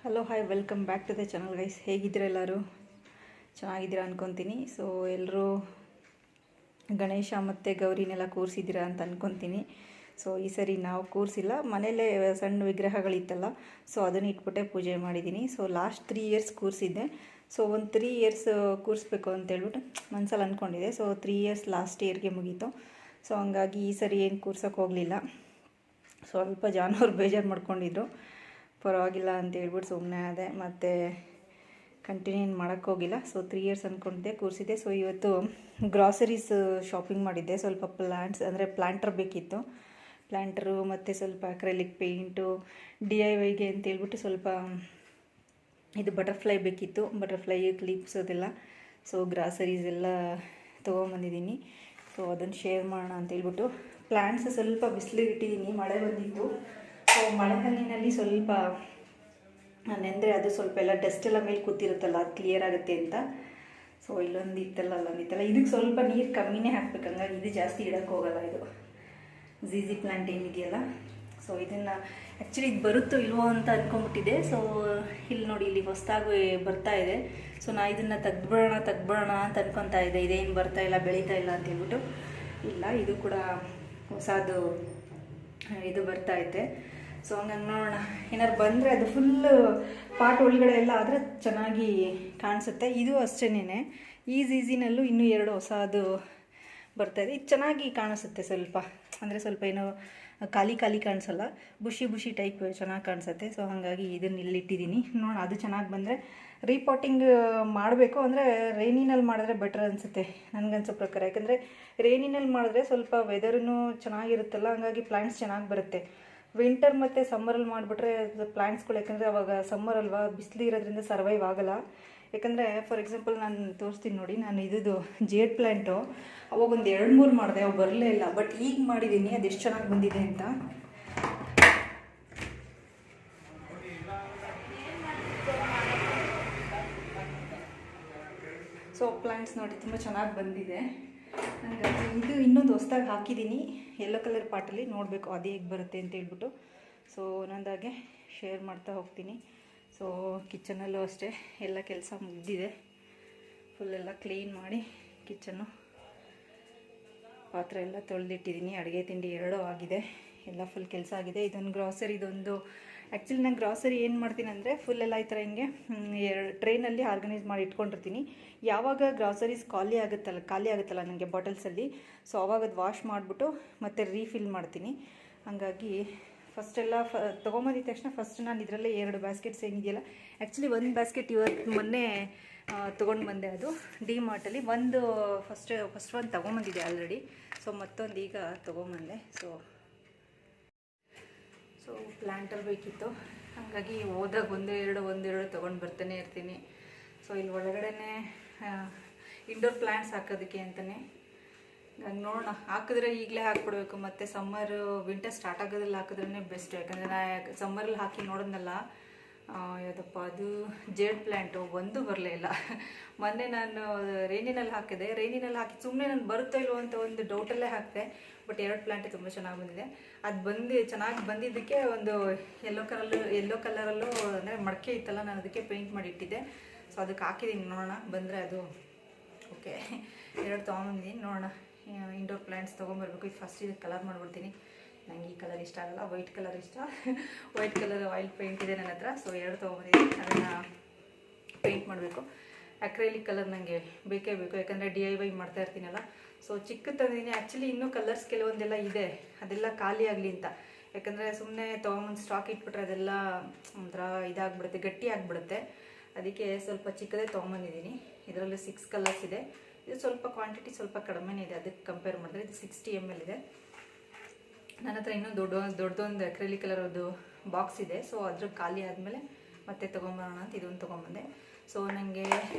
Hello hi welcome back to the channel guys. ಹೇಗಿದ್ದೀರಾ ಎಲ್ಲರೂ? ಚೆನ್ನಾಗಿದ್ದೀರಾ ಅಂದ್ಕೊತೀನಿ. ಸೊ ಎಲ್ಲರೂ ಗಣೇಶ ಮತ್ತು ಗೌರಿನೆಲ್ಲ ಕೂರಿಸಿದ್ದೀರಾ ಅಂತ ಅಂದ್ಕೊತೀನಿ. ಸೊ ಈ ಸರಿ ನಾವು ಕೂರಿಸಿಲ್ಲ, ಮನೆಯಲ್ಲೇ ಸಣ್ಣ ವಿಗ್ರಹಗಳಿತ್ತಲ್ಲ, ಸೊ ಅದನ್ನು ಇಟ್ಬಿಟ್ಟೆ ಪೂಜೆ ಮಾಡಿದ್ದೀನಿ. ಸೊ ಲಾಸ್ಟ್ 3 ಇಯರ್ಸ್ ಕೂರಿಸಿದ್ದೆ. ಸೊ ಒಂದು 3 ಇಯರ್ಸ್ ಕೂರಿಸ್ಬೇಕು ಅಂತೇಳ್ಬಿಟ್ಟು ಮನಸ್ಸಲ್ಲಿ ಅಂದ್ಕೊಂಡಿದ್ದೆ. ಸೊ 3 ಇಯರ್ಸ್ ಲಾಸ್ಟ್ ಇಯರ್ಗೆ ಮುಗೀತು. ಸೊ ಹಂಗಾಗಿ ಈ ಸರಿ ಏನು ಕೂರ್ಸೋಕ್ಕೆ ಹೋಗಲಿಲ್ಲ. ಸ್ವಲ್ಪ ಜಾನವ್ರು ಬೇಜಾರು ಮಾಡ್ಕೊಂಡಿದ್ರು, ಪರವಾಗಿಲ್ಲ ಅಂತ ಹೇಳ್ಬಿಟ್ಟು ಸುಮ್ಮನೆ ಆದೆ. ಮತ್ತು ಕಂಟಿನ್ಯೂ ಮಾಡೋಕ್ಕೋಗಿಲ್ಲ. ಸೊ 3 ಇಯರ್ಸ್ ಅಂದ್ಕೊಂಡಿದ್ದೆ, ಕೂರಿಸಿದ್ದೆ. ಸೊ ಇವತ್ತು ಗ್ರಾಸರೀಸ್ ಶಾಪಿಂಗ್ ಮಾಡಿದ್ದೆ. ಸ್ವಲ್ಪ ಪ್ಲ್ಯಾಂಟ್ಸ್ ಅಂದರೆ ಪ್ಲ್ಯಾಂಟರ್ ಬೇಕಿತ್ತು, ಪ್ಲ್ಯಾಂಟರು ಮತ್ತು ಸ್ವಲ್ಪ ಅಕ್ರೆಲಿಕ್ ಪೇಂಟು DIYಗೆ ಅಂತೇಳ್ಬಿಟ್ಟು ಸ್ವಲ್ಪ ಇದು ಬಟರ್ಫ್ಲೈ ಬೇಕಿತ್ತು, ಬಟರ್ಫ್ಲೈ ಕ್ಲಿಪ್ಸ್ ಅದೆಲ್ಲ. ಸೊ ಗ್ರಾಸರೀಸ್ ಎಲ್ಲ ತೊಗೊಂಬಂದಿದ್ದೀನಿ. ಸೊ ಅದನ್ನು ಶೇರ್ ಮಾಡೋಣ ಅಂತೇಳ್ಬಿಟ್ಟು ಪ್ಲ್ಯಾಂಟ್ಸ್ ಸ್ವಲ್ಪ ಬಿಸಿಲಿಗೆ ಇಟ್ಟಿದ್ದೀನಿ. ಮಳೆ ಬಂದಿತ್ತು. ಸೊ ಮಳೆ ಹನಿನಲ್ಲಿ ಸ್ವಲ್ಪ ನೆಂದರೆ ಅದು ಸ್ವಲ್ಪ ಎಲ್ಲ ಡಸ್ಟ್ ಎಲ್ಲ ಮೇಲೆ ಕೂತಿರುತ್ತಲ್ಲ, ಅದು ಕ್ಲಿಯರ್ ಆಗುತ್ತೆ ಅಂತ. ಸೊ ಇಲ್ಲೊಂದು ಇತ್ತಲ್ಲ, ಅಲ್ಲೊಂದಿತ್ತಲ್ಲ, ಇದಕ್ಕೆ ಸ್ವಲ್ಪ ನೀರು ಕಮ್ಮಿನೇ ಹಾಕ್ಬೇಕು. ಹಂಗಾಗಿ ಇದು ಜಾಸ್ತಿ ಇಡೋಕ್ಕೆ ಹೋಗಲ್ಲ. ಇದು ಝೀಝಿ ಪ್ಲ್ಯಾಂಟ್ ಏನಿದೆಯಲ್ಲ, ಸೊ ಇದನ್ನು ಆ್ಯಕ್ಚುಲಿ ಇದು ಬರುತ್ತೋ ಇಲ್ವೋ ಅಂತ ಅಂದ್ಕೊಂಬಿಟ್ಟಿದೆ. ಸೊ ಇಲ್ಲಿ ನೋಡಿ, ಇಲ್ಲಿ ಹೊಸದಾಗಿ ಬರ್ತಾ ಇದೆ. ಸೊ ನಾ ಇದನ್ನು ತೆಗ್ದ್ಬಿಡೋಣ ಅಂತ ಅಂದ್ಕೊತಾ ಇದ್ದೆ. ಇದೇನು ಬರ್ತಾ ಇಲ್ಲ, ಬೆಳೀತಾ ಇಲ್ಲ ಅಂತ ಹೇಳ್ಬಿಟ್ಟು. ಇಲ್ಲ, ಇದು ಕೂಡ ಹೊಸದು ಇದು ಬರ್ತಾ ಇದೆ. ಸೊ ಹಂಗಾಗಿ ನೋಡೋಣ, ಏನಾರು ಬಂದರೆ ಅದು ಫುಲ್ಲು ಪಾಟ್ ಒಳಗಡೆ ಎಲ್ಲ ಆದರೆ ಚೆನ್ನಾಗಿ ಕಾಣಿಸುತ್ತೆ. ಇದು ಅಷ್ಟೇನೆ, ಈ ಝೀಝಿನಲ್ಲೂ ಇನ್ನೂ 2 ಹೊಸದು ಬರ್ತಾಯಿದೆ. ಇದು ಚೆನ್ನಾಗಿ ಕಾಣಿಸುತ್ತೆ. ಸ್ವಲ್ಪ ಅಂದರೆ ಸ್ವಲ್ಪ ಏನೋ ಖಾಲಿ ಕಾಣಿಸಲ್ಲ, ಬುಷಿ ಟೈಪ್ ಚೆನ್ನಾಗಿ ಕಾಣಿಸುತ್ತೆ. ಸೊ ಹಾಗಾಗಿ ಇದನ್ನು ಇಲ್ಲಿಟ್ಟಿದ್ದೀನಿ. ನೋಡೋಣ, ಅದು ಚೆನ್ನಾಗಿ ಬಂದರೆ ರೀಪಾಟಿಂಗ್ ಮಾಡಬೇಕು. ಅಂದರೆ ರೈನಿನಲ್ಲಿ ಮಾಡಿದ್ರೆ ಬೆಟರ್ ಅನಿಸುತ್ತೆ ನನಗನ್ಸೋ ಪ್ರಕಾರ. ಯಾಕಂದರೆ ರೈನಿನಲ್ಲಿ ಮಾಡಿದ್ರೆ ಸ್ವಲ್ಪ ವೆದರ್ನೂ ಚೆನ್ನಾಗಿರುತ್ತಲ್ಲ, ಹಂಗಾಗಿ ಪ್ಲ್ಯಾಂಟ್ಸ್ ಚೆನ್ನಾಗಿ ಬರುತ್ತೆ. ವಿಂಟರ್ ಮತ್ತು ಸಮ್ಮರಲ್ಲಿ ಮಾಡಿಬಿಟ್ರೆ ಪ್ಲ್ಯಾಂಟ್ಸ್ಗಳು, ಯಾಕಂದರೆ ಅವಾಗ ಸಮ್ಮರ್ ಅಲ್ವಾ, ಬಿಸಿಲು ಇರೋದ್ರಿಂದ ಸರ್ವೈವ್ ಆಗೋಲ್ಲ. ಯಾಕಂದರೆ ಫಾರ್ ಎಕ್ಸಾಂಪಲ್ ನಾನು ತೋರಿಸ್ತೀನಿ ನೋಡಿ, ನಾನು ಇದು ಜೇಡ್ ಪ್ಲ್ಯಾಂಟು ಅವಾಗ ಒಂದು 2-3 ಮಾಡಿದೆ, ಅವು ಬರಲೇ ಇಲ್ಲ. ಬಟ್ ಈಗ ಮಾಡಿದ್ದೀನಿ, ಅದೆಷ್ಟು ಚೆನ್ನಾಗಿ ಬಂದಿದೆ ಅಂತ. ಸೊ ಪ್ಲ್ಯಾಂಟ್ಸ್ ನೋಡಿ ತುಂಬ ಚೆನ್ನಾಗಿ ಬಂದಿದೆ. ಹಾಗಾಗಿ ಇದು ಇನ್ನೊಂದು ಹೊಸ್ದಾಗಿ ಹಾಕಿದ್ದೀನಿ, ಯೆಲ್ಲೋ ಕಲರ್ ಪಾಟಲ್ಲಿ. ನೋಡಬೇಕು ಅದು ಹೇಗೆ ಬರುತ್ತೆ ಅಂತ ಹೇಳ್ಬಿಟ್ಟು. ಸೊ ಒಂದೊಂದಾಗೆ ಶೇರ್ ಮಾಡ್ತಾ ಹೋಗ್ತೀನಿ. ಸೊ ಕಿಚನಲ್ಲೂ ಅಷ್ಟೇ ಎಲ್ಲ ಕೆಲಸ ಮುಗಿದಿದೆ. ಫುಲ್ಲೆಲ್ಲ ಕ್ಲೀನ್ ಮಾಡಿ ಕಿಚನ್ನು ಪಾತ್ರೆ ಎಲ್ಲ ತೊಳೆದಿಟ್ಟಿದ್ದೀನಿ. ಅಡುಗೆ ತಿಂಡಿ 2 ಆಗಿದೆ, ಎಲ್ಲ ಫುಲ್ ಕೆಲಸ ಆಗಿದೆ. ಇದೊಂದು ಗ್ರಾಸರಿದೊಂದು ಆ್ಯಕ್ಚುಲಿ ನಾನು ಗ್ರಾಸರಿ ಏನು ಮಾಡ್ತೀನಿ ಅಂದರೆ ಫುಲ್ಲೆಲ್ಲ ಈ ಥರ ಹಿಂಗೆ ಟ್ರೈನಲ್ಲಿ ಆರ್ಗನೈಸ್ ಮಾಡಿ ಇಟ್ಕೊಂಡಿರ್ತೀನಿ. ಯಾವಾಗ ಗ್ರಾಸರೀಸ್ ಖಾಲಿ ಆಗುತ್ತಲ್ಲ ನನಗೆ ಬಾಟಲ್ಸಲ್ಲಿ, ಸೊ ಅವಾಗ ಅದು ವಾಶ್ ಮಾಡಿಬಿಟ್ಟು ಮತ್ತೆ ರೀಫಿಲ್ ಮಾಡ್ತೀನಿ. ಹಂಗಾಗಿ ಫಸ್ಟೆಲ್ಲ ತೊಗೊಂಬಂದಿದ ತಕ್ಷಣ ಫಸ್ಟ್ ನಾನು ಇದರಲ್ಲೇ 2 ಬ್ಯಾಸ್ಕೆಟ್ಸ್ ಏನಿದೆಯಲ್ಲ, ಆ್ಯಕ್ಚುಲಿ ಒಂದು ಬ್ಯಾಸ್ಕೆಟ್ ಇವತ್ತು ಮೊನ್ನೆ ತೊಗೊಂಡು ಬಂದೆ, ಅದು ಡಿ-ಮಾರ್ಟಲ್ಲಿ. ಫಸ್ಟ್ ಒಂದು ತೊಗೊಂಬಂದಿದೆ ಆಲ್ರೆಡಿ. ಸೊ ಮತ್ತೊಂದು ಈಗ ತೊಗೊಂಬಂದೆ. ಸೊ ಪ್ಲ್ಯಾಂಟರ್ ಬೇಕಿತ್ತು, ಹಾಗಾಗಿ ಹೋದಾಗ ಒಂದೆರಡು ತೊಗೊಂಡು ಬರ್ತಾನೆ ಇರ್ತೀನಿ. ಸೊ ಇಲ್ಲಿ ಒಳಗಡೆ ಇಂಡೋರ್ ಪ್ಲ್ಯಾಂಟ್ಸ್ ಹಾಕೋದಕ್ಕೆ ಅಂತಲೇ. ಹಂಗೆ ನೋಡೋಣ, ಹಾಕಿದ್ರೆ ಈಗಲೇ ಹಾಕ್ಬಿಡ್ಬೇಕು. ಮತ್ತು ವಿಂಟರ್ ಸ್ಟಾರ್ಟ್ ಆಗೋದ್ರಲ್ಲಿ ಹಾಕಿದ್ರೇ ಬೆಸ್ಟ್. ಯಾಕಂದರೆ ನಾ ಸಮ್ಮರಲ್ಲಿ ಹಾಕಿ ನೋಡಿದ್ನಲ್ಲ, ಯಾವುದಪ್ಪ ಅದು ಜೇಡ್ ಪ್ಲ್ಯಾಂಟು, ಒಂದು ಬರಲೇ ಇಲ್ಲ. ಮೊನ್ನೆ ನಾನು ರೈನಿನಲ್ಲಿ ಹಾಕಿದೆ, ಹಾಕಿ ಸುಮ್ಮನೆ ನಾನು ಬರುತ್ತೋ ಇಲ್ವೋ ಅಂತ ಒಂದು ಡೌಟಲ್ಲೇ ಹಾಕಿದೆ. ಬಟ್ 2 ಪ್ಲ್ಯಾಂಟೇ ತುಂಬ ಚೆನ್ನಾಗಿ ಬಂದಿದೆ. ಅದು ಚೆನ್ನಾಗಿ ಬಂದಿದ್ದಕ್ಕೆ ಒಂದು ಯೆಲ್ಲೋ ಕಲರಲ್ಲೂ ಅಂದರೆ ಮಡಕೆ ಇತ್ತಲ್ಲ, ನಾನು ಅದಕ್ಕೆ ಪೇಂಟ್ ಮಾಡಿ ಇಟ್ಟಿದ್ದೆ. ಸೊ ಅದಕ್ಕೆ ಹಾಕಿದ್ದೀನಿ. ನೋಡೋಣ ಬಂದರೆ ಅದು ಓಕೆ. 2 ತೊಗೊಂಬಂದಿದ್ದೀನಿ. ನೋಡೋಣ, ಇಂಡೋರ್ ಪ್ಲ್ಯಾಂಟ್ಸ್ ತೊಗೊಂಬರ್ಬೇಕು. ಈಗ ಫಸ್ಟ್ ಇದಕ್ಕೆ ಕಲರ್ ಮಾಡಿಬಿಡ್ತೀನಿ. ನನಗೆ ಈ ಕಲರ್ ಇಷ್ಟ ಆಗಲ್ಲ, ವೈಟ್ ಕಲರ್ ಇಷ್ಟ. ವೈಟ್ ಕಲರ್ ಆಯಿಲ್ ಪೇಂಟ್ ಇದೆ ನನ್ನ ಹತ್ರ. ಸೊ 2 ತೊಗೊಂಬಂದಿದ್ದೀನಿ, ಅದನ್ನು ಪೇಂಟ್ ಮಾಡಬೇಕು. ಅಕ್ರೈಲಿಕ್ ಕಲರ್ ನನಗೆ ಬೇಕೇ ಬೇಕು, ಯಾಕಂದರೆ DIY ಮಾಡ್ತಾ ಇರ್ತೀನಲ್ಲ. ಸೊ ಚಿಕ್ಕ ತಂದಿದ್ದೀನಿ. ಆ್ಯಕ್ಚುಲಿ ಇನ್ನೂ ಕಲರ್ಸ್ ಕೆಲವೊಂದೆಲ್ಲ ಇದೆ, ಅದೆಲ್ಲ ಖಾಲಿ ಆಗಲಿ ಅಂತ. ಯಾಕಂದರೆ ಸುಮ್ಮನೆ ತೊಗೊಂಬಂದು ಸ್ಟಾಕ್ ಇಟ್ಬಿಟ್ರೆ ಅದೆಲ್ಲ ಒಂಥರ ಇದಾಗ್ಬಿಡುತ್ತೆ, ಗಟ್ಟಿ ಆಗಿಬಿಡುತ್ತೆ. ಅದಕ್ಕೆ ಸ್ವಲ್ಪ ಚಿಕ್ಕದೇ ತೊಗೊಂಬಂದಿದ್ದೀನಿ. ಇದರಲ್ಲಿ 6 ಕಲರ್ಸ್ ಇದೆ. ಇದು ಸ್ವಲ್ಪ ಕ್ವಾಂಟಿಟಿ ಸ್ವಲ್ಪ ಕಡಿಮೆನೇ ಇದೆ, ಅದಕ್ಕೆ ಕಂಪೇರ್ ಮಾಡಿದ್ರೆ. ಇದು 60 ml ಇದೆ. ನನ್ನ ಹತ್ರ ಇನ್ನೂ ದೊಡ್ಡದೊಂದು ಅಕ್ರೆಲಿಕ್ ಕಲರದು ಬಾಕ್ಸ್ ಇದೆ. ಸೊ ಅದ್ರ ಖಾಲಿ ಆದಮೇಲೆ ಮತ್ತೆ ತೊಗೊಂಬರೋಣ ಅಂತ ಇದೊಂದು ತೊಗೊಂಬಂದೆ. ಸೊ ನನಗೆ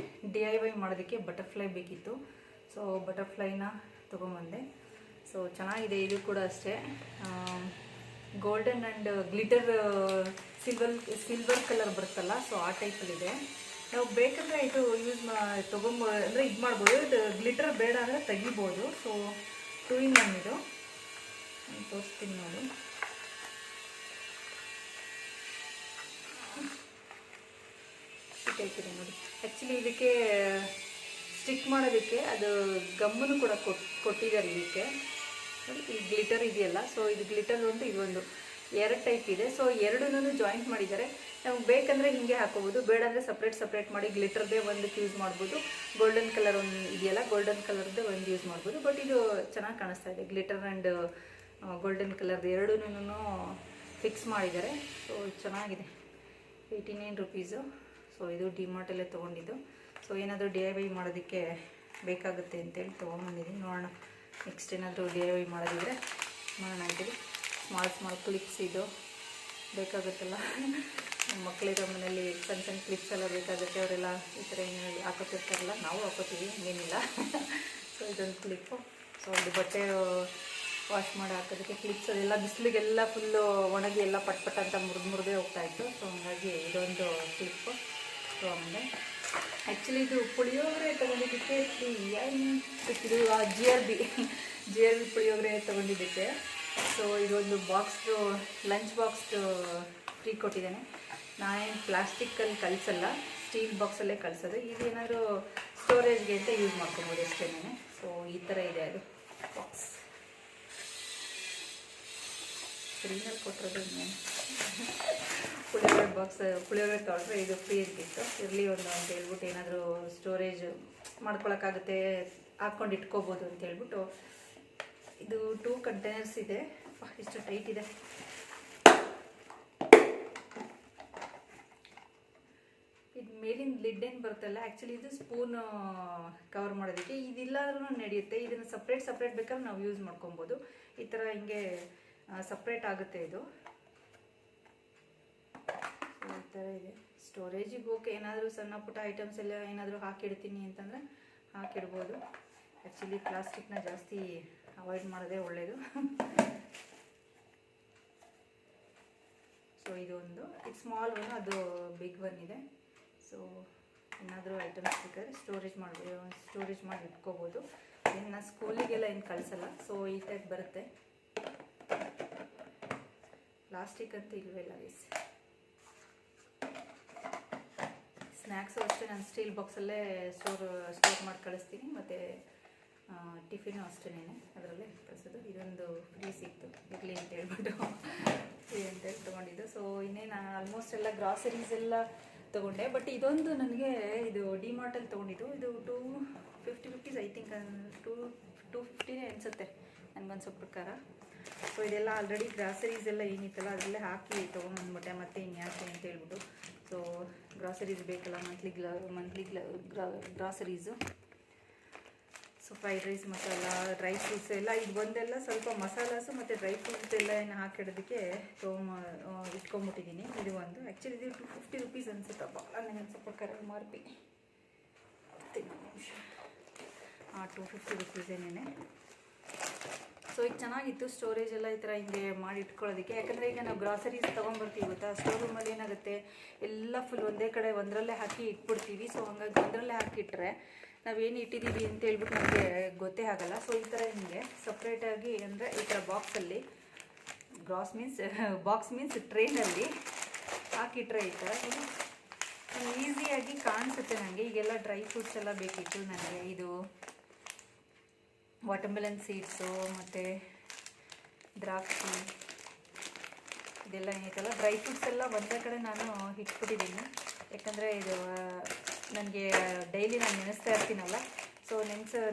DIY ಮಾಡೋದಕ್ಕೆ ಬಟರ್ಫ್ಲೈ ಬೇಕಿತ್ತು. ಸೊ ಬಟರ್ಫ್ಲೈನ ತೊಗೊಂಬಂದೆ. ಸೊ ಚೆನ್ನಾಗಿದೆ. ಇದು ಕೂಡ ಅಷ್ಟೇ, golden and glitter silver colour ಬರುತ್ತಲ್ಲ, ಸೊ ಆ ಟೈಪಲ್ಲಿದೆ. ನಾವು ಬೇಕಂದರೆ ಇದು ಅಂದರೆ ಇದು ಮಾಡ್ಬೋದು. ಇದು ಗ್ಲಿಟರ್ ಬೇಡ ಅಂದರೆ ತೆಗಿಬೋದು. ಸೊ 2-in-1 ಇದು ತೋರಿಸ್ತೀನಿ ನೋಡಿ. ಹೇಳ್ತೀನಿ ನೋಡಿ. ಆ್ಯಕ್ಚುಲಿ ಇದಕ್ಕೆ ಸ್ಟಿಕ್ ಮಾಡೋದಕ್ಕೆ ಅದು ಗಮ್ಮನ್ನು ಕೂಡ ಕೊಟ್ಟಿದ್ದಾರೆ ಇದಕ್ಕೆ. ಈ ಗ್ಲಿಟರ್ ಇದೆಯಲ್ಲ, ಸೊ ಇದು ಗ್ಲಿಟರ್ ಒಂದು ಇದೊಂದು ಎರಡು ಟೈಪ್ ಇದೆ. ಸೊ ಎರಡನ್ನೂ ಜಾಯಿಂಟ್ ಮಾಡಿದ್ದಾರೆ. ನಮ್ಗೆ ಬೇಕಂದರೆ ಹೀಗೆ ಹಾಕೋಬೋದು, ಬೇಡ ಅಂದರೆ ಸಪ್ರೇಟ್ ಮಾಡಿ ಗ್ಲಿಟರ್ದೇ ಒಂದಕ್ಕೆ ಯೂಸ್ ಮಾಡ್ಬೋದು. ಗೋಲ್ಡನ್ ಕಲರ್ ಒಂದು ಇದೆಯಲ್ಲ, ಗೋಲ್ಡನ್ ಕಲರ್ದೇ ಒಂದು ಯೂಸ್ ಮಾಡ್ಬೋದು. ಬಟ್ ಇದು ಚೆನ್ನಾಗಿ ಕಾಣಿಸ್ತಾ ಇದೆ, ಗ್ಲಿಟರ್ ಆ್ಯಂಡ್ ಗೋಲ್ಡನ್ ಕಲರ್ದು ಎರಡನ್ನೂ ಫಿಕ್ಸ್ ಮಾಡಿದ್ದಾರೆ. ಸೊ ಚೆನ್ನಾಗಿದೆ. 89 ರುಪೀಸು. ಸೊ ಇದು ಡಿಮಾರ್ಟಲ್ಲೇ ತೊಗೊಂಡಿದ್ದು. ಸೊ ಏನಾದರೂ DIY ಮಾಡೋದಕ್ಕೆ ಬೇಕಾಗುತ್ತೆ ಅಂತೇಳಿ ತೊಗೊಂಬಂದಿದ್ದೀನಿ. ನೋಡೋಣ ನೆಕ್ಸ್ಟ್ ಏನಾದರೂ DIY ಮಾಡೋದಿದ್ರೆ ಮಾಡೋಣ ಅಂತೇಳಿ. ಸ್ಮಾಲ್ ಕ್ಲಿಪ್ಸ್ ಇದು ಬೇಕಾಗುತ್ತಲ್ಲ, ನಮ್ಮ ಮಕ್ಕಳಿರೋ ಮನೇಲಿ ಸಣ್ಣ ಕ್ಲಿಪ್ಸ್ ಎಲ್ಲ ಬೇಕಾಗುತ್ತೆ. ಅವರೆಲ್ಲ ಈ ಥರ ಏನು ಹಾಕೋತಿರ್ತಾರಲ್ಲ, ನಾವು ಹಾಕೋತೀವಿ, ಏನಿಲ್ಲ. ಸೊ ಇದೊಂದು ಕ್ಲಿಪ್ಪು. ಸೊ ಇದು ಬಟ್ಟೆ ವಾಶ್ ಮಾಡಿ ಹಾಕೋದಕ್ಕೆ ಕ್ಲಿಪ್ಸ್. ಅದೆಲ್ಲ ಬಿಸಿಲಿಗೆಲ್ಲ ಫುಲ್ಲು ಒಣಗಿ ಎಲ್ಲ ಪಟ್ ಅಂತ ಮುರಿದೇ ಹೋಗ್ತಾಯಿತ್ತು. ಸೊ ಹಂಗಾಗಿ ಇದೊಂದು ಕ್ಲಿಪ್ಪು ತೊಗೊಂಡೆ. ಆ್ಯಕ್ಚುಲಿ ಇದು ಪುಳಿಯೋಗರೆ ತೊಗೊಂಡಿದ್ದಕ್ಕೆ ಇದು GRB ಪುಳಿಯೋಗರೆ ತೊಗೊಂಡಿದ್ದಕ್ಕೆ. ಸೊ ಇದೊಂದು ಬಾಕ್ಸ್ದು ಲಂಚ್ ಬಾಕ್ಸ್ದು ಫ್ರೀ ಕೊಟ್ಟಿದ್ದಾನೆ. ನಾನೇನು ಪ್ಲಾಸ್ಟಿಕ್ಕಲ್ಲಿ ಕಳಿಸಲ್ಲ, ಸ್ಟೀಲ್ ಬಾಕ್ಸಲ್ಲೇ ಕಳಿಸೋದು. ಇದೇನಾದರೂ ಸ್ಟೋರೇಜ್ಗೆ ಅಂತ ಯೂಸ್ ಮಾಡ್ಕೊಬೋದು ಅಷ್ಟೇ. ಸೊ ಈ ಥರ ಇದೆ ಅದು ಬಾಕ್ಸ್. ಫ್ರೀನಲ್ಲಿ ಕೊಟ್ಟಿರೋದು ಪುಳಿಯೋಗರೆ ಬಾಕ್ಸ್. ಪುಳಿಯೋಗರೆ ತೊಗೊಂಡ್ರೆ ಇದು ಫ್ರೀ ಇರ್ತಿತ್ತು. ಇರಲಿ ಒಂದು ಅಂತ ಹೇಳ್ಬಿಟ್ಟು, ಏನಾದರೂ ಸ್ಟೋರೇಜ್ ಮಾಡ್ಕೊಳಕ್ಕಾಗುತ್ತೆ, ಹಾಕ್ಕೊಂಡು ಇಟ್ಕೋಬೋದು ಅಂತ ಹೇಳ್ಬಿಟ್ಟು. ಇದು 2 ಕಂಟೈನರ್ಸ್ ಇದೆ. ಇಷ್ಟು ಟೈಟ್ ಇದೆ. ಇದು ಮೇಲಿನ ಲಿಡ್ ಏನು ಬರುತ್ತಲ್ಲ, ಆ್ಯಕ್ಚುಲಿ ಇದು ಸ್ಪೂನ್ ಕವರ್ ಮಾಡೋದಕ್ಕೆ. ಇದಿಲ್ಲಾದ್ರೂ ನಡೆಯುತ್ತೆ. ಇದನ್ನು ಸಪ್ರೇಟ್ ಬೇಕಾದ್ರೆ ನಾವು ಯೂಸ್ ಮಾಡ್ಕೊಬೋದು. ಈ ಥರ ಹಿಂಗೆ ಸಪ್ರೇಟ್ ಆಗುತ್ತೆ ಇದು. ಈ ಥರ ಇದೆ. ಸ್ಟೋರೇಜಿಗೆ ಓಕೆ. ಏನಾದರೂ ಸಣ್ಣ ಪುಟ್ಟ ಐಟಮ್ಸ್ ಎಲ್ಲ ಏನಾದರೂ ಹಾಕಿಡ್ತೀನಿ ಅಂತಂದರೆ ಹಾಕಿಡ್ಬೋದು. ಆ್ಯಕ್ಚುಲಿ ಪ್ಲಾಸ್ಟಿಕ್ನ ಜಾಸ್ತಿ ಅವಾಯ್ಡ್ ಮಾಡೋದೇ ಒಳ್ಳೆಯದು. ಸೊ ಇದೊಂದು, ಇದು ಸ್ಮಾಲ್ ಒನ್, ಅದು ಬಿಗ್ ಒನ್ ಇದೆ. ಸೊ ಏನಾದರೂ ಐಟಮ್ಸ್ ಬೇಕಾದ್ರೆ ಸ್ಟೋರೇಜ್ ಮಾಡಿ ಇಟ್ಕೋಬೋದು. ಇನ್ನು ಸ್ಕೂಲಿಗೆಲ್ಲ ಏನು ಕಳಿಸಲ್ಲ. ಸೊ ಈ ಟೈಪ್ ಬರುತ್ತೆ. ಪ್ಲಾಸ್ಟಿಕ್ ಅಂತೂ ಇಲ್ವೇ ಇಲ್ಲ ಗೈಸ್. ಸ್ನ್ಯಾಕ್ಸು ಅಷ್ಟೇ ನಾನು ಸ್ಟೀಲ್ ಬಾಕ್ಸಲ್ಲೇ ಸ್ಟೋರ್ ಮಾಡಿ ಕಳಿಸ್ತೀನಿ. ಮತ್ತು ಟಿಫಿನು ಅಷ್ಟೇನೆ ಅದರಲ್ಲೇ ಕಳಿಸೋದು. ಇದೊಂದು ಫ್ರೀ ಸಿಕ್ತು, ಇರಲಿ ಅಂತ ಹೇಳ್ಬಿಟ್ಟು ಫ್ರೀ ಅಂತೇಳಿ ತೊಗೊಂಡಿದ್ದು. ಸೊ ಇನ್ನೇನು ಆಲ್ಮೋಸ್ಟ್ ಎಲ್ಲ ಗ್ರಾಸರೀಸ್ ಎಲ್ಲ ತೊಗೊಂಡೆ. ಬಟ್ ಇದೊಂದು ನನಗೆ ಇದು ಡಿಮಾರ್ಟಲ್ಲಿ ತೊಗೊಂಡಿದ್ದು. ಇದು 250 ರುಪೀಸ್ ಐ ಥಿಂಕ್, 250 ಅನಿಸುತ್ತೆ ನನಗೊಂದು ಸ್ವಲ್ಪ ಪ್ರಕಾರ. ಸೊ ಇದೆಲ್ಲ ಆಲ್ರೆಡಿ ಗ್ರಾಸರೀಸ್ ಎಲ್ಲ ಏನಿತ್ತಲ್ಲ ಅದರಲ್ಲೇ ಹಾಕಿ ತೊಗೊಂಬಂದ್ಬಿಟ್ಟೆ. ಮತ್ತು ಇನ್ಯಾಕೆ ಅಂತ ಹೇಳ್ಬಿಟ್ಟು. ಸೊ ಗ್ರಾಸರೀಸ್ ಬೇಕಲ್ಲ, monthly groceries. So fried rice masala, dry fruits ಎಲ್ಲ ಇದು ಬಂದೆಲ್ಲ ಸ್ವಲ್ಪ ಮಸಾಲಾಸು ಮತ್ತು ಡ್ರೈ ಫ್ರೂಟ್ಸ್ ಎಲ್ಲ ಏನು ಹಾಕಿಡೋದಕ್ಕೆ ಇಟ್ಕೊಂಬಿಟ್ಟಿದ್ದೀನಿ. ಇದು ಒಂದು. ಆ್ಯಕ್ಚುಲಿ ಇದು 250 ರುಪೀಸ್ ಅನಿಸುತ್ತಪ್ಪ ನನಗೆ ಸ್ವಲ್ಪ ಪ್ರಕಾರ MRP. 250 ರುಪೀಸ್ ಏನೇನೆ. ಸೊ ಈಗ ಚೆನ್ನಾಗಿತ್ತು. ಸ್ಟೋರೇಜ್ ಎಲ್ಲ ಈ ಥರ ಹಿಂಗೆ ಮಾಡಿ ಇಟ್ಕೊಳ್ಳೋದಕ್ಕೆ. ಯಾಕಂದರೆ ಈಗ ನಾವು ಗ್ರಾಸರೀಸ್ ತೊಗೊಂಬರ್ತೀವಿ ಗೊತ್ತಾ, ಸ್ಟೋರ್ ರೂಮಲ್ಲಿ ಏನಾಗುತ್ತೆ ಎಲ್ಲ ಫುಲ್ ಒಂದೇ ಕಡೆ ಒಂದರಲ್ಲೇ ಹಾಕಿ ಇಟ್ಬಿಡ್ತೀವಿ. ಸೊ ಹಂಗಾಗಿ ಒಂದರಲ್ಲೇ ಹಾಕಿಟ್ರೆ ನಾವೇನು ಇಟ್ಟಿದ್ದೀವಿ ಅಂತ ಹೇಳ್ಬಿಟ್ಟು ನಮಗೆ ಗೊತ್ತೇ ಆಗಲ್ಲ. ಸೊ ಈ ಥರ ಹಿಂಗೆ ಸಪ್ರೇಟಾಗಿ ಅಂದರೆ ಈ ಥರ ಬಾಕ್ಸಲ್ಲಿ, ಬಾಕ್ಸ್ ಮೀನ್ಸ್ ಟ್ರೈನಲ್ಲಿ ಹಾಕಿಟ್ರೆ ಈ ಥರ ಈಸಿಯಾಗಿ ಕಾಣಿಸುತ್ತೆ ನನಗೆ. ಈಗೆಲ್ಲ ಡ್ರೈ ಫ್ರೂಟ್ಸ್ ಎಲ್ಲ ಬೇಕಿತ್ತು ನನಗೆ. ಇದು ವಾಟರ್ಮೆಲನ್ ಸೀಡ್ಸು ಮತ್ತು ದ್ರಾಕ್ಷಿ ಇದೆಲ್ಲ ಏನೈತಲ್ಲ ಡ್ರೈ ಫ್ರೂಟ್ಸ್ ಎಲ್ಲ ಒಂದೇ ಕಡೆ ನಾನು ಇಟ್ಬಿಟ್ಟಿದ್ದೀನಿ. ಯಾಕಂದರೆ ಇದು ನನಗೆ ಡೈಲಿ ನಾನು ನೆನೆಸ್ತಾ ಇರ್ತೀನಲ್ಲ, ಸೊ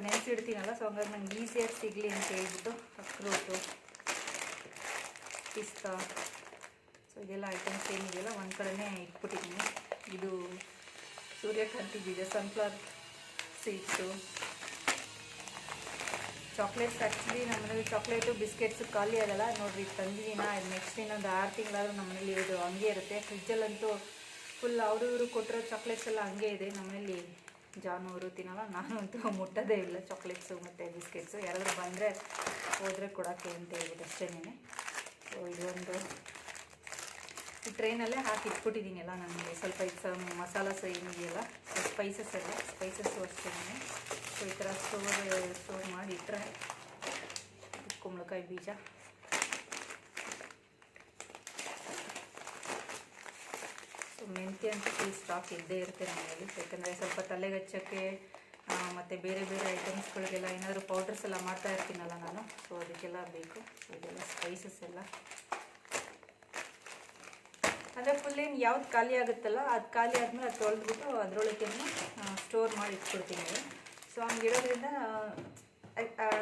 ನೆನೆಸಿಡ್ತೀನಲ್ಲ. ಸೊ ಹಂಗಾಗಿ ನಂಗೆ ಈಸಿಯಾಗಿ ಸಿಗಲಿ ಅಂತ ಹೇಳ್ಬಿಟ್ಟು ಅಕ್ರೋಟು, ಪಿಸ್ತಾ, ಸೊ ಇದೆಲ್ಲ ಐಟಮ್ಸ್ ಏನಿದೆಯಲ್ಲ ಒಂದು ಕಡೆನೇ ಇಟ್ಬಿಟ್ಟಿದ್ದೀನಿ. ಇದು ಸೂರ್ಯಕಾಂತಿಗಿದೆ, ಸನ್ಫ್ಲವರ್ ಸೀಡ್ಸು, ಚಾಕ್ಲೇಟ್ಸ್. ಆ್ಯಕ್ಚುಲಿ ನಮ್ಮನೇಲಿ ಚಾಕ್ಲೇಟು ಬಿಸ್ಕೆಟ್ಸು ಖಾಲಿ ಆಗಲ್ಲ ನೋಡಿರಿ, ತಂದಿದ್ದೀನ. ನೆಕ್ಸ್ಟ್ ಇನ್ನೊಂದು 6 ತಿಂಗಳಾದರೂ ನಮ್ಮನೇಲಿ ಇದು ಹಂಗೆ ಇರುತ್ತೆ. ಫ್ರಿಜ್ಜಲ್ಲಂತೂ ಫುಲ್ ಅವರು ಇವರು ಕೊಟ್ಟಿರೋ ಚಾಕ್ಲೇಟ್ಸ್ ಎಲ್ಲ ಹಂಗೆ ಇದೆ ನಮ್ಮನೇಲಿ. ಜಾನವರು ತಿನ್ನಲ್ಲ, ನಾನಂತೂ ಮುಟ್ಟೋದೇ ಇಲ್ಲ ಚಾಕ್ಲೇಟ್ಸು ಮತ್ತು ಬಿಸ್ಕೆಟ್ಸು. ಯಾರಾದರೂ ಬಂದರೆ ಹೋದರೆ ಕೊಡೋಕ್ಕೆ ಅಂತ ಹೇಳ್ಬಿಟ್ಟು ಅಷ್ಟೇನೆ. ಸೊ ಇದೊಂದು ಈ ಟ್ರೈನಲ್ಲೇ ಹಾಕಿ ಇಟ್ಬಿಟ್ಟಿದ್ದೀನಿ ಎಲ್ಲ. ನನಗೆ ಸ್ವಲ್ಪ ಇದು ಮಸಾಲಾಸ್ ಏನಿದೆಯಲ್ಲ, ಸ್ಪೈಸಸ್ಸು ಅಷ್ಟೇನೆ. ಸೊ ಈ ಥರ ಸ್ಟೋರ್ ಮಾಡಿ ಇಟ್ಟರೆ ಕುಂಬಳಕಾಯಿ ಬೀಜ, ಸೊ ಮೆಂತ್ಯ ಅಂತ ಫುಲ್ ಸ್ಟಾಕ್ ಇದ್ದೇ ಇರುತ್ತೆ ಮನೆಯಲ್ಲಿ. ಯಾಕಂದರೆ ಸ್ವಲ್ಪ ತಲೆಗೆ ಹಚ್ಚೋಕ್ಕೆ ಮತ್ತು ಬೇರೆ ಬೇರೆ ಐಟಮ್ಸ್ಗಳಿಗೆಲ್ಲ ಏನಾದರೂ ಪೌಡರ್ಸ್ ಎಲ್ಲ ಮಾಡ್ತಾ ಇರ್ತೀನಲ್ಲ ನಾನು, ಸೊ ಅದಕ್ಕೆಲ್ಲ ಬೇಕು. ಸೊ ಇದೆಲ್ಲ ಸ್ಪೈಸಸ್ ಎಲ್ಲ ಅಂದರೆ ಫುಲ್ ಏನು ಯಾವ್ದು ಖಾಲಿ ಆಗುತ್ತಲ್ಲ ಅದು ಖಾಲಿ ಆದಮೇಲೆ ಅದು ತೊಳೆದ್ಬಿಟ್ಟು ಅದರೊಳಗೆ ಸ್ಟೋರ್ ಮಾಡಿ ಇಟ್ಕೊಡ್ತೀನಿ. ಸೊ ಹಂಗಿರೋದ್ರಿಂದ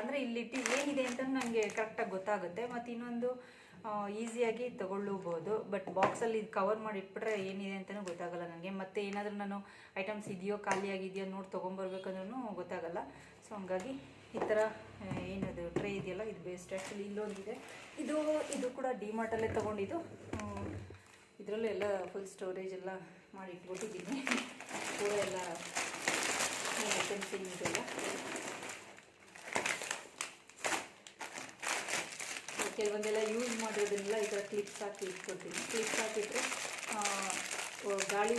ಅಂದರೆ ಇಲ್ಲಿಟ್ಟು ಏನಿದೆ ಅಂತ ನನಗೆ ಕರೆಕ್ಟಾಗಿ ಗೊತ್ತಾಗುತ್ತೆ. ಮತ್ತು ಇನ್ನೊಂದು ಈಸಿಯಾಗಿ ತೊಗೊಳ್ಬೋದು. ಬಟ್ ಬಾಕ್ಸಲ್ಲಿ ಇದು ಕವರ್ ಮಾಡಿ ಇಟ್ಬಿಟ್ರೆ ಏನಿದೆ ಅಂತಲೂ ಗೊತ್ತಾಗಲ್ಲ ನನಗೆ. ಮತ್ತು ಏನಾದರೂ ನಾನು ಐಟಮ್ಸ್ ಇದೆಯೋ ಖಾಲಿ ಆಗಿದೆಯೋ ನೋಡಿ ತೊಗೊಂಬರ್ಬೇಕಂದ್ರೂ ಗೊತ್ತಾಗಲ್ಲ. ಸೊ ಹಂಗಾಗಿ ಈ ಥರ ಏನದು ಟ್ರೇ ಇದೆಯಲ್ಲ ಇದು ಬೇಸ್ಟ್. ಆ್ಯಕ್ಚುಲಿ ಇಲ್ಲೊಂದಿದೆ, ಇದು ಕೂಡ ಡಿಮಾರ್ಟಲ್ಲೇ ತೊಗೊಂಡಿದ್ದು. ಇದರಲ್ಲೂ ಎಲ್ಲ ಫುಲ್ ಸ್ಟೋರೇಜ್ ಎಲ್ಲ ಮಾಡಿ ಇಟ್ಬಿಟ್ಟಿದ್ದೀನಿ. ಪೂರ ಎಲ್ಲ ಐಟಮ್ಸ್ ಏನಿದೆಲ್ಲ ಕೆಲವೊಂದೆಲ್ಲ ಯೂಸ್ ಮಾಡಿರೋದನ್ನೆಲ್ಲ ಈ ಥರ ಕ್ಲಿಪ್ಸ್ ಹಾಕಿ ಇಟ್ಕೊಳ್ತೀನಿ. ಕ್ಲಿಪ್ಸ್ ಹಾಕಿಟ್ರೆ ಗಾಳಿ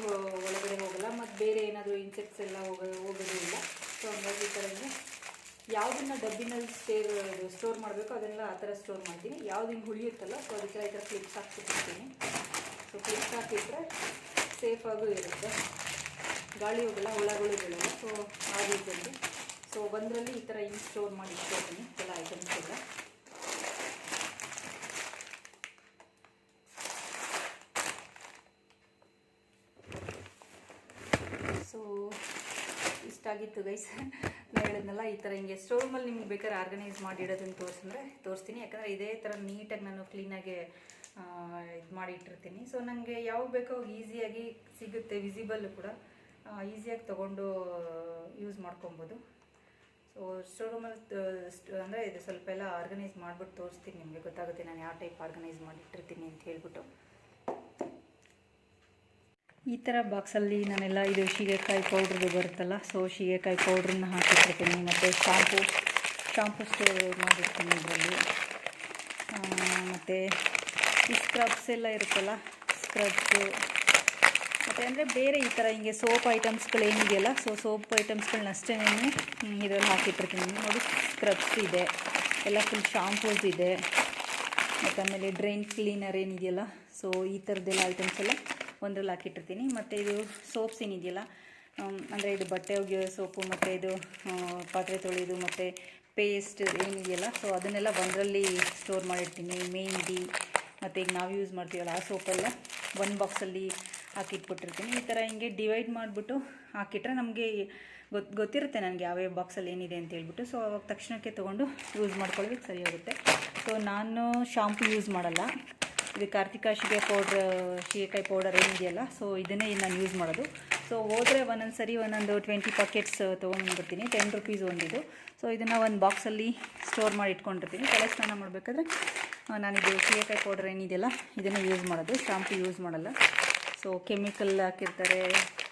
ಒಳಗಡೆ ಹೋಗೋಲ್ಲ, ಮತ್ತು ಬೇರೆ ಏನಾದರೂ ಇನ್ಸೆಕ್ಟ್ಸ್ ಎಲ್ಲ ಹೋಗೋದು ಇಲ್ಲ. ಸೊ ಹಂಗಾಗಿ ಈ ಥರ ಯಾವುದನ್ನು ಡಬ್ಬಿನಲ್ಲಿ ಸ್ಟೋರ್ ಮಾಡಬೇಕು ಅದನ್ನೆಲ್ಲ ಆ ಥರ ಸ್ಟೋರ್ ಮಾಡ್ತೀನಿ. ಯಾವ್ದು ಹಿಂಗೆ ಉಳಿಯುತ್ತಲ್ಲ ಸೊ ಅದಕ್ಕೆಲ್ಲ ಈ ಥರ ಕ್ಲಿಪ್ಸ್ ಹಾಕ್ಬಿಟ್ಟಿರ್ತೀನಿ. ಸೊ ಕ್ಲಿಪ್ಸ್ ಹಾಕಿಟ್ರೆ ಸೇಫಾಗೂ ಇರುತ್ತೆ, ಗಾಳಿ ಹೋಗಲ್ಲ, ಹುಳಗಳು ಬೀಳಲ್ಲ. ಸೊ ಆ ರೀತಿಯಲ್ಲಿ ಸೊ ಒಂದರಲ್ಲಿ ಈ ಥರ ಹಿಂಗೆ ಸ್ಟೋರ್ ಮಾಡಿ ಇಟ್ಕೊಳ್ತೀನಿ ಎಲ್ಲ ಐಟಮ್ಸ್ ಎಲ್ಲ. ಸೊ ಇಷ್ಟಾಗಿತ್ತು ಗೈಸ್. ನಾನು ಹೇಳಿದ್ನಲ್ಲ ಈ ಥರ ಹಿಂಗೆ ಸ್ಟೋರ್ ರೂಮಲ್ಲಿ ನಿಮ್ಗೆ ಬೇಕಾದ್ರೆ ಆರ್ಗನೈಸ್ ಮಾಡಿ ಇಡೋದನ್ನು ತೋರಿಸ್ತೀನಿ. ಯಾಕಂದರೆ ಇದೇ ಥರ ನೀಟಾಗಿ ನಾನು ಕ್ಲೀನಾಗಿ ಇದು ಮಾಡಿ ಇಟ್ಟಿರ್ತೀನಿ. ಸೊ ನನಗೆ ಯಾವಾಗ ಬೇಕೋ ಈಸಿಯಾಗಿ ಸಿಗುತ್ತೆ, ವಿಸಿಬಲ್ ಕೂಡ ಈಸಿಯಾಗಿ ತೊಗೊಂಡು ಯೂಸ್ ಮಾಡ್ಕೊಬೋದು. ಸೊ ಸ್ಟೋರ್ ರೂಮಲ್ಲಿ ಅಂದರೆ ಇದು ಸ್ವಲ್ಪ ಎಲ್ಲ ಆರ್ಗನೈಸ್ ಮಾಡಿಬಿಟ್ಟು ತೋರಿಸ್ತೀನಿ, ನಿಮಗೆ ಗೊತ್ತಾಗುತ್ತೆ ನಾನು ಯಾವ ಟೈಪ್ ಆರ್ಗನೈಸ್ ಮಾಡಿಟ್ಟಿರ್ತೀನಿ ಅಂತ ಹೇಳ್ಬಿಟ್ಟು. ಈ ಥರ ಬಾಕ್ಸಲ್ಲಿ ನಾನೆಲ್ಲ ಇದು ಸೀಗೆಕಾಯಿ ಪೌಡ್ರದ್ದು ಬರುತ್ತಲ್ಲ, ಸೊ ಸೀಗೆಕಾಯಿ ಪೌಡ್ರನ್ನ ಹಾಕಿಟ್ಟಿರ್ತೀನಿ. ಮತ್ತು ಶಾಂಪು ಸ್ಟೋರ್ ಮಾಡಿರ್ತೀನಿ ಇದರಲ್ಲಿ. ಮತ್ತು ಈ ಸ್ಕ್ರಬ್ಸ್ ಎಲ್ಲ ಇರುತ್ತಲ್ಲ, ಸ್ಕ್ರಬ್ಸು ಮತ್ತು ಅಂದರೆ ಬೇರೆ ಈ ಥರ ಹಿಂಗೆ ಸೋಪ್ ಐಟಮ್ಸ್ಗಳು ಏನಿದೆಯಲ್ಲ, ಸೊ ಸೋಪ್ ಐಟಮ್ಸ್ಗಳನ್ನ ಅಷ್ಟೇ ಇದರಲ್ಲಿ ಹಾಕಿಟ್ಟಿರ್ತೀನಿ. ನೋಡಿ ಸ್ಕ್ರಬ್ಸ್ ಇದೆ, ಎಲ್ಲ ಫುಲ್ ಶಾಂಪೂಸ್ ಇದೆ, ಮತ್ತು ಆಮೇಲೆ ಡ್ರೈನ್ ಕ್ಲೀನರ್ ಏನಿದೆಯಲ್ಲ, ಸೊ ಈ ಥರದ್ದೆಲ್ಲ ಐಟಮ್ಸ್ ಎಲ್ಲ ಒಂದರಲ್ಲಿ ಹಾಕಿಟ್ಟಿರ್ತೀನಿ. ಮತ್ತು ಇದು ಸೋಪ್ಸ್ ಏನಿದೆಯಲ್ಲ, ಅಂದರೆ ಇದು ಬಟ್ಟೆ ಒಗೆಯೋ ಸೋಪು, ಮತ್ತು ಇದು ಪಾತ್ರೆ ತೊಳೆಯೋದು, ಮತ್ತು ಪೇಸ್ಟ್ ಏನಿದೆಯಲ್ಲ, ಸೊ ಅದನ್ನೆಲ್ಲ ಒಂದರಲ್ಲಿ ಸ್ಟೋರ್ ಮಾಡಿರ್ತೀನಿ. ಮೆಹಂದಿ ಮತ್ತು ಈಗ ನಾವು ಯೂಸ್ ಮಾಡ್ತೀವಲ್ಲ ಆ ಸೋಪೆಲ್ಲ ಒಂದು ಬಾಕ್ಸಲ್ಲಿ ಹಾಕಿಟ್ಬಿಟ್ಟಿರ್ತೀನಿ. ಈ ಥರ ಹಿಂಗೆ ಡಿವೈಡ್ ಮಾಡಿಬಿಟ್ಟು ಹಾಕಿಟ್ರೆ ನಮಗೆ ಗೊತ್ತಿರುತ್ತೆ ನನಗೆ ಯಾವ್ಯಾವ ಬಾಕ್ಸಲ್ಲಿ ಏನಿದೆ ಅಂತ ಹೇಳ್ಬಿಟ್ಟು. ಸೊ ಅವಾಗ ತಕ್ಷಣಕ್ಕೆ ತೊಗೊಂಡು ಯೂಸ್ ಮಾಡ್ಕೊಳ್ಳೋದಕ್ಕೆ ಸರಿ ಹೋಗುತ್ತೆ. ಸೊ ನಾನು ಶಾಂಪು ಯೂಸ್ ಮಾಡಲ್ಲ, ಇದು ಕಾರ್ತಿಕ ಸೀಗೆಕಾಯಿ ಪೌಡರ್ ಏನಿದೆಯಲ್ಲ, ಸೊ ಇದನ್ನೇ ನಾನು ಯೂಸ್ ಮಾಡೋದು. ಸೊ ಹೋದರೆ ಒಂದೊಂದು ಸರಿ 20 ಪ್ಯಾಕೆಟ್ಸ್ ತೊಗೊಂಡ್ಬರ್ತೀನಿ, 10 ರೂಪೀಸ್ ಒಂದಿದು. ಸೊ ಇದನ್ನು ಒಂದು ಬಾಕ್ಸಲ್ಲಿ ಸ್ಟೋರ್ ಮಾಡಿ ಇಟ್ಕೊಂಡಿರ್ತೀನಿ. ತಲೆ ಸ್ನಾನ ಮಾಡಬೇಕಾದ್ರೆ ನಾನಿದು ಸೀಗೆಕಾಯಿ ಪೌಡರ್ ಏನಿದೆಯಲ್ಲ ಇದನ್ನು ಯೂಸ್ ಮಾಡೋದು, ಶಾಂಪು ಯೂಸ್ ಮಾಡಲ್ಲ. ಸೊ ಕೆಮಿಕಲ್ ಹಾಕಿರ್ತಾರೆ,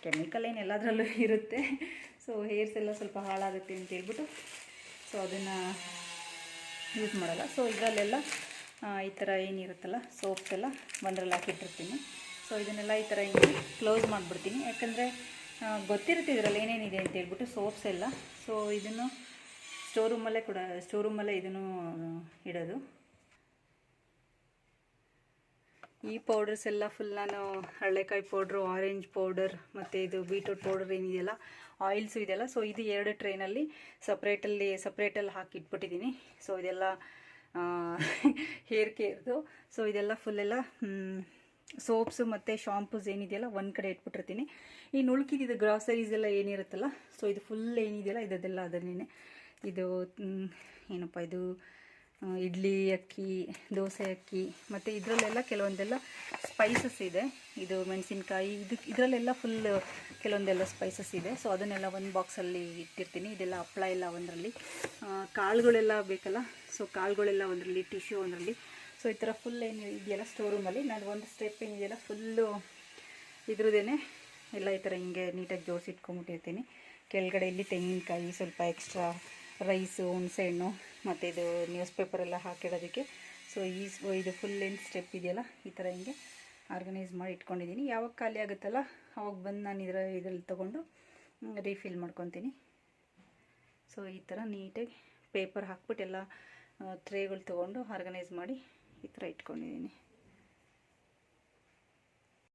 ಕೆಮಿಕಲ್ ಏನು ಎಲ್ಲದರಲ್ಲೂ ಇರುತ್ತೆ. ಸೊ ಹೇರ್ಸ್ ಎಲ್ಲ ಸ್ವಲ್ಪ ಹಾಳಾಗುತ್ತೆ ಅಂತ ಹೇಳ್ಬಿಟ್ಟು ಸೊ ಅದನ್ನು ಯೂಸ್ ಮಾಡಲ್ಲ. ಸೊ ಇದರಲ್ಲೆಲ್ಲ ಈ ಥರ ಏನಿರುತ್ತಲ್ಲ ಸೋಪ್ಸ್ ಎಲ್ಲ ಒಂದರಲ್ಲಿ ಹಾಕಿಟ್ಟಿರ್ತೀನಿ. ಸೊ ಇದನ್ನೆಲ್ಲ ಈ ಥರ ಹಿಂಗೆ ಕ್ಲೋಸ್ ಮಾಡಿಬಿಡ್ತೀನಿ, ಯಾಕಂದರೆ ಗೊತ್ತಿರುತ್ತೆ ಇದರಲ್ಲಿ ಏನೇನಿದೆ ಅಂತ ಹೇಳ್ಬಿಟ್ಟು ಸೋಪ್ಸ್ ಎಲ್ಲ. ಸೊ ಇದನ್ನು ಸ್ಟೋರ್ ರೂಮಲ್ಲೇ ಇದನ್ನು ಇಡೋದು. ಈ ಪೌಡರ್ಸ್ ಎಲ್ಲ ಫುಲ್ ನಾನು ಹರಳೆಕಾಯಿ ಪೌಡ್ರು, ಆರೆಂಜ್ ಪೌಡರ್, ಮತ್ತು ಇದು ಬೀಟ್ರೂಟ್ ಪೌಡರ್ ಏನಿದೆಯಲ್ಲ, ಆಯಿಲ್ಸು ಇದೆಲ್ಲ. ಸೊ ಇದು 2 ಟ್ರೈನಲ್ಲಿ ಸಪ್ರೇಟಲ್ಲಿ ಹಾಕಿಟ್ಬಿಟ್ಟಿದ್ದೀನಿ. ಸೊ ಇದೆಲ್ಲ ಹೇರ್ ಕೇರ್ದು. ಸೊ ಇದೆಲ್ಲ ಫುಲ್ಲೆಲ್ಲ ಸೋಪ್ಸು ಮತ್ತು ಶಾಂಪೂಸ್ ಏನಿದೆಯಲ್ಲ ಒಂದು ಕಡೆ ಇಟ್ಬಿಟ್ಟಿರ್ತೀನಿ. ಇನ್ನು ಉಳ್ಕಿದ್ದು ಗ್ರಾಸರೀಸ್ ಎಲ್ಲ ಏನಿರುತ್ತಲ್ಲ, ಸೊ ಇದು ಫುಲ್ ಏನಿದೆಯಲ್ಲ ಇದೆಲ್ಲ ಅದನ್ನೇ. ಇದು ಏನಪ್ಪ ಇದು ಇಡ್ಲಿ ಅಕ್ಕಿ, ದೋಸೆ ಅಕ್ಕಿ, ಮತ್ತು ಇದರಲ್ಲೆಲ್ಲ ಕೆಲವೊಂದೆಲ್ಲ ಸ್ಪೈಸಸ್ ಇದೆ. ಇದು ಮೆಣಸಿನ್ಕಾಯಿ, ಇದರಲ್ಲೆಲ್ಲ ಫುಲ್ ಕೆಲವೊಂದೆಲ್ಲ ಸ್ಪೈಸಸ್ ಇದೆ. ಸೊ ಅದನ್ನೆಲ್ಲ ಒಂದು ಬಾಕ್ಸಲ್ಲಿ ಇಟ್ಟಿರ್ತೀನಿ. ಇದೆಲ್ಲ ಹಪ್ಪಳ ಎಲ್ಲ ಒಂದರಲ್ಲಿ, ಕಾಳುಗಳೆಲ್ಲ ಬೇಕಲ್ಲ, ಸೊ ಕಾಳುಗಳೆಲ್ಲ ಒಂದರಲ್ಲಿ, ಟಿಶ್ಯೂ ಒಂದರಲ್ಲಿ. ಸೊ ಈ ಥರ ಫುಲ್ ಏನು ಇದೆಯಲ್ಲ ಸ್ಟೋರ್ ರೂಮಲ್ಲಿ ನಾನು ಒಂದು ಸ್ಟೆಪ್ ಏನಿದೆಯಲ್ಲ ಫುಲ್ಲು ಇದ್ರದ್ದೇ ಎಲ್ಲ ಈ ಥರ ಹಿಂಗೆ ನೀಟಾಗಿ ಜೋಡಿಸಿ ಇಟ್ಕೊಂಡ್ಬಿಟ್ಟಿರ್ತೀನಿ. ಕೆಳಗಡೆ ಇಲ್ಲಿ ತೆಂಗಿನಕಾಯಿ, ಸ್ವಲ್ಪ ಎಕ್ಸ್ಟ್ರಾ ರೈಸು, ಹುಣಸೆಹಣ್ಣು, ಮತ್ತು ಇದು ನ್ಯೂಸ್ ಪೇಪರೆಲ್ಲ ಹಾಕಿಡೋದಕ್ಕೆ. ಸೊ ಇದು ಫುಲ್ ಏನು ಸ್ಟೆಪ್ ಇದೆಯಲ್ಲ ಈ ಥರ ಹಿಂಗೆ ಆರ್ಗನೈಸ್ ಮಾಡಿ ಇಟ್ಕೊಂಡಿದ್ದೀನಿ. ಯಾವಾಗ ಖಾಲಿ ಆಗುತ್ತಲ್ಲ ಅವಾಗ ಬಂದು ನಾನು ಇದರಲ್ಲಿ ತೊಗೊಂಡು ರೀಫಿಲ್ ಮಾಡ್ಕೊತೀನಿ. ಸೊ ಈ ಥರ ನೀಟಾಗಿ ಪೇಪರ್ ಹಾಕ್ಬಿಟ್ಟು ಎಲ್ಲ ಟ್ರೇಗಳು ತೊಗೊಂಡು ಆರ್ಗನೈಸ್ ಮಾಡಿ ಈ ಥರ ಇಟ್ಕೊಂಡಿದ್ದೀನಿ.